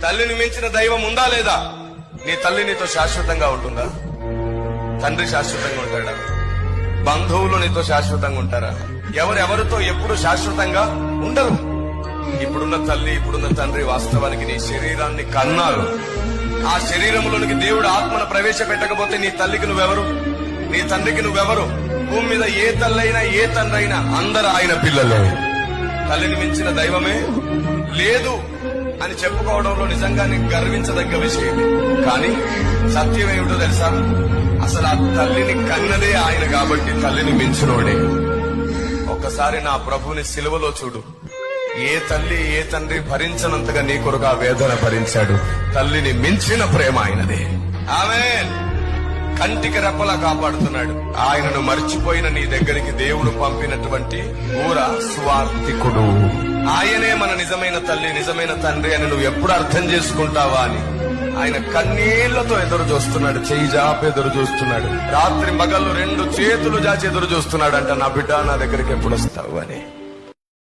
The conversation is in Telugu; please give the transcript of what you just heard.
తల్లిని మించిన దైవం ఉందా లేదా? నీ తల్లి నీతో శాశ్వతంగా ఉంటుందా? తండ్రి శాశ్వతంగా ఉంటాడా? బంధువులు నీతో శాశ్వతంగా ఉంటారా? ఎవరెవరితో ఎప్పుడు శాశ్వతంగా ఉండరు. ఇప్పుడున్న తల్లి, ఇప్పుడున్న తండ్రి వాస్తవానికి నీ శరీరాన్ని కన్నారు. ఆ శరీరంలోనికి దేవుడు ఆత్మను ప్రవేశపెట్టకపోతే నీ తల్లికి నువ్వెవరు? నీ తండ్రికి నువ్వెవరు? భూమి మీద ఏ తల్లైనా ఏ తండ్రి అయినా అందరూ ఆయన పిల్లలే. తల్లిని మించిన దైవమే లేదు అని చెప్పుకోవడంలో నిజంగానే గర్వించదగ్గ విషయం. కానీ సత్యం ఏమిటో తెలుసా? అసలు ఆ తల్లిని కన్నదే ఆయన కాబట్టి తల్లిని మించినోడే. ఒక్కసారి నా ప్రభుని సిలువలో చూడు. ఏ తల్లి ఏ తండ్రి భరించనంతగా నీ కొరకు ఆ వేదన భరించాడు. తల్లిని మించిన ప్రేమ ఆయనదే. ఆమేన్. కంటికి రెప్పలా కాపాడుతున్నాడు. ఆయనను మర్చిపోయిన నీ దగ్గరికి దేవుడు పంపినటువంటి ఊర స్వార్థికుడు. ఆయనే మన నిజమైన తల్లి, నిజమైన తండ్రి అని నువ్వు ఎప్పుడు అర్థం చేసుకుంటావా అని ఆయన కన్నీళ్లతో ఎదురు చూస్తున్నాడు. చెయ్యి జాపి ఎదురు చూస్తున్నాడు. రాత్రి మగళ్ళు 2 చేతులు జాచి ఎదురు చూస్తున్నాడు అంట, నా బిడ్డ నా దగ్గరికి ఎప్పుడు వస్తావు అని.